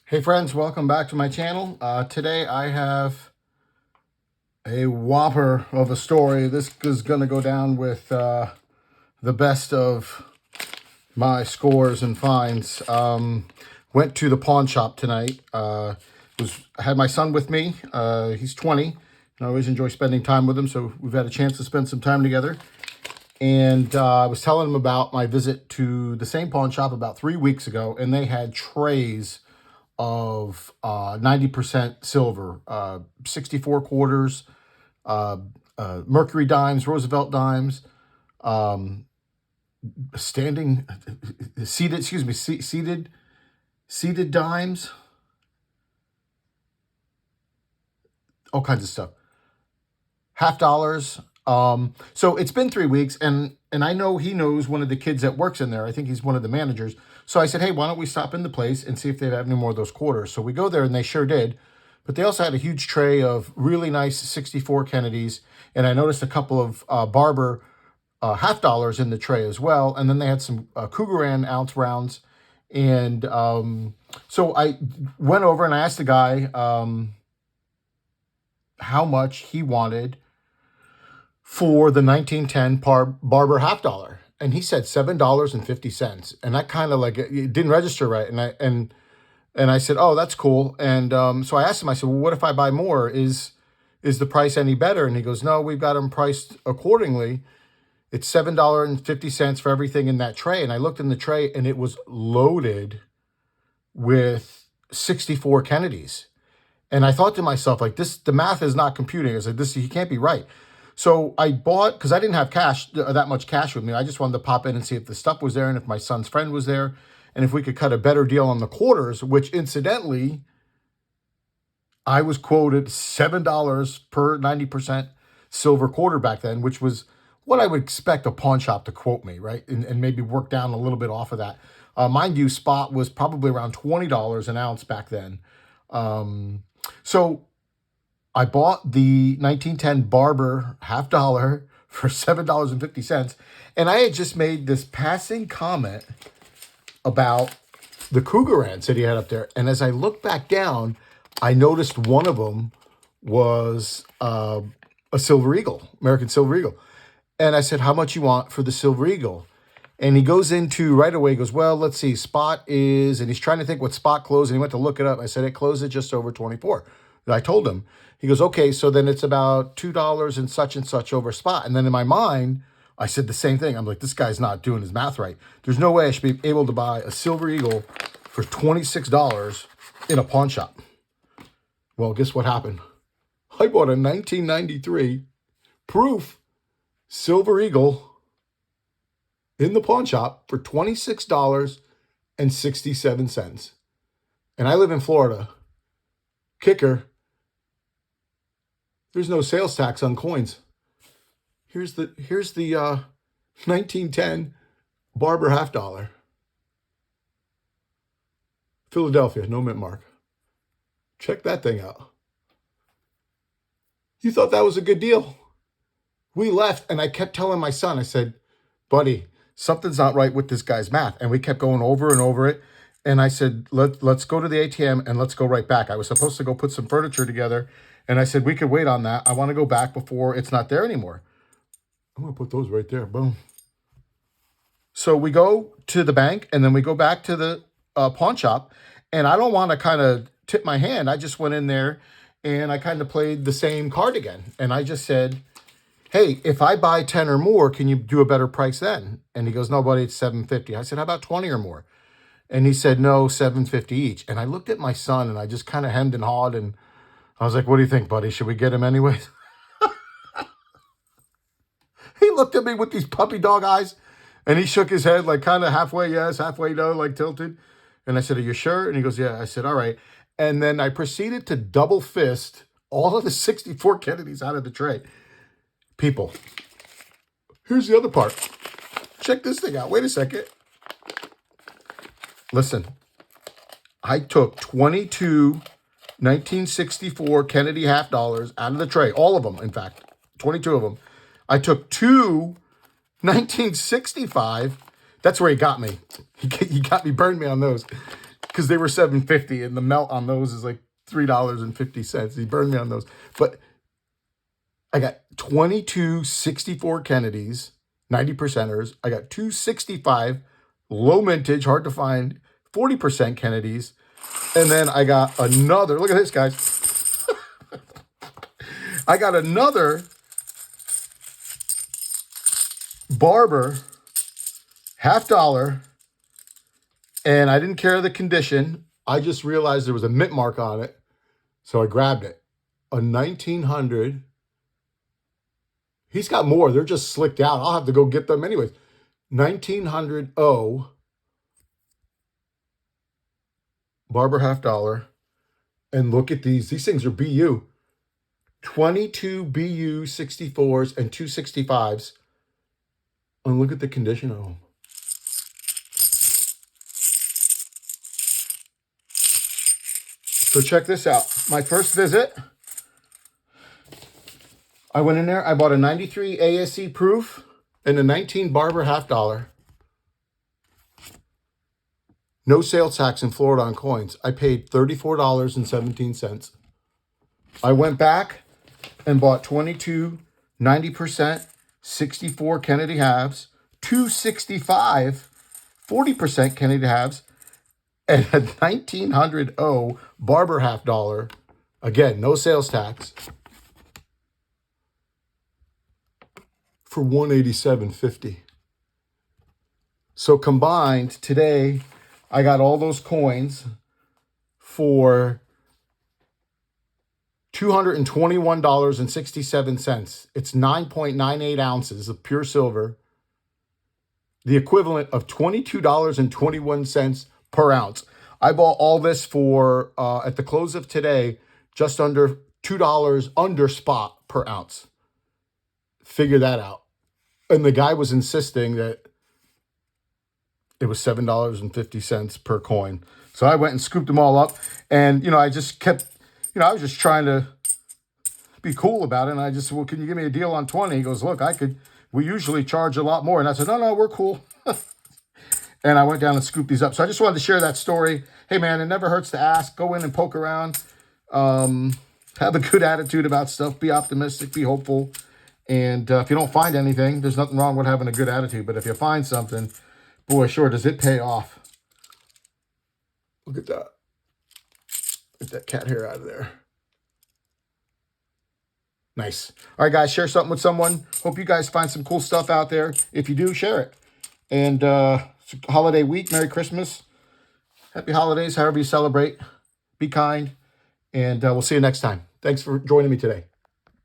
Hey friends, welcome back to my channel. Today I have a whopper of a story. This is going to go down with the best of my scores and finds. Went to the pawn shop tonight. I had my son with me. He's 20, and I always enjoy spending time with him, so we've had a chance to spend some time together. And I was telling him about my visit to the same pawn shop about 3 weeks ago, and they had trays of 90% silver, 64 quarters, Mercury dimes, Roosevelt dimes, standing, seated, excuse me, seated dimes, all kinds of stuff. $50. So it's been 3 weeks, and I know he knows one of the kids that works in there. I think he's one of the managers. So I said, hey, why don't we stop in the place and see if they have any more of those quarters? So we go there, and they sure did. But they also had a huge tray of really nice 64 Kennedys, and I noticed a couple of Barber $50 in the tray as well. And then they had some Krugerrand ounce rounds. And so I went over and I asked the guy how much he wanted for the 1910 Barber $50. And he said $7.50. And that kind of like, it didn't register right. And I said, oh, that's cool. And so I asked him, I said, well, what if I buy more? Is the price any better? And he goes, no, we've got them priced accordingly. It's $7.50 for everything in that tray. And I looked in the tray, and it was loaded with 64 Kennedys. And I thought to myself, like, this, the math is not computing. I said, he can't be right. So I bought, because I didn't have cash, that much cash with me. I just wanted to pop in and see if the stuff was there and if my son's friend was there and if we could cut a better deal on the quarters, which incidentally, I was quoted $7 per 90% silver quarter back then, which was what I would expect a pawn shop to quote me, right? And maybe work down a little bit off of that. Mind you, spot was probably around $20 an ounce back then. So I bought the 1910 Barber $50 for $7.50. And I had just made this passing comment about the Krugerrands that he had up there. And as I looked back down, I noticed one of them was a Silver Eagle, American Silver Eagle. And I said, how much you want for the Silver Eagle? And he goes into right away, he goes, well, let's see, spot is, and he's trying to think what spot closed, and he went to look it up. I said, it closed at just over 24. And I told him, he goes, okay, so then it's about $2 and such over spot. And then in my mind, I said the same thing. I'm like, this guy's not doing his math right. There's no way I should be able to buy a Silver Eagle for $26 in a pawn shop. Well, guess what happened? I bought a 1993 proof Silver Eagle in the pawn shop for $26.67. And I live in Florida. Kicker, there's no sales tax on coins. Here's the 1910 Barber $50. Philadelphia, no mint mark. Check that thing out. You thought that was a good deal? We left, and I kept telling my son, I said, buddy, something's not right with this guy's math. And we kept going over and over it. And I said, let's go to the ATM and let's go right back. I was supposed to go put some furniture together. And I said, we could wait on that. I want to go back before it's not there anymore. I'm going to put those right there. Boom. So we go to the bank, and then we go back to the pawn shop. And I don't want to kind of tip my hand. I just went in there, and I kind of played the same card again. And I just said, hey, if I buy 10 or more, can you do a better price then? And he goes, no, buddy, it's $7.50. I said, how about 20 or more? And he said, no, $7.50 each. And I looked at my son, and I just kind of hemmed and hawed, and I was like, what do you think, buddy? Should we get him anyway? He looked at me with these puppy dog eyes, and he shook his head like kind of halfway yes, halfway no, like tilted. And I said, are you sure? And he goes, yeah. I said, all right. And then I proceeded to double fist all of the 64 Kennedys out of the tray. People, here's the other part. Check this thing out. Wait a second. Listen, I took 22 1964 Kennedy $50 out of the tray. All of them, in fact, 22 of them. I took 2 1965. That's where he got me. He got me, burned me on those. because they were $7.50, and the melt on those is like $3.50. He burned me on those. But I got 22 64 Kennedys, 90 percenters. I got 265 low mintage, hard to find, 40% Kennedys. And then I got another, look at this, guys. I got another Barber $50, and I didn't care the condition. I just realized there was a mint mark on it, so I grabbed it. A 1900. He's got more. They're just slicked out. I'll have to go get them anyways. 1900 O Barber $50. And look at these. These things are BU. 22 BU 64s and 265s. And look at the condition of them. So check this out. My first visit, I went in there. I bought a 93 ASE proof and a 19 Barber $50. No sales tax in Florida on coins. I paid $34.17. I went back and bought 22 90% 64 Kennedy halves, 265 40% Kennedy halves, and a 1900 O Barber $50. Again, no sales tax, for $187.50. So combined today, I got all those coins for $221.67. It's 9.98 ounces of pure silver, the equivalent of $22.21 per ounce. I bought all this for, at the close of today, just under $2 under spot per ounce. Figure that out. And the guy was insisting that it was $7.50 per coin. So I went and scooped them all up. And, I just kept, I was just trying to be cool about it. And I just, well, can you give me a deal on 20? He goes, look, we usually charge a lot more. And I said, no, we're cool. And I went down and scooped these up. So I just wanted to share that story. Hey, man, it never hurts to ask. Go in and poke around. Have a good attitude about stuff. Be optimistic. Be hopeful. And if you don't find anything, there's nothing wrong with having a good attitude. But if you find something, boy, sure, does it pay off. Look at that. Get that cat hair out of there. Nice. All right, guys, share something with someone. Hope you guys find some cool stuff out there. If you do, share it. And it's a holiday week. Merry Christmas. Happy holidays, however you celebrate. Be kind. And we'll see you next time. Thanks for joining me today.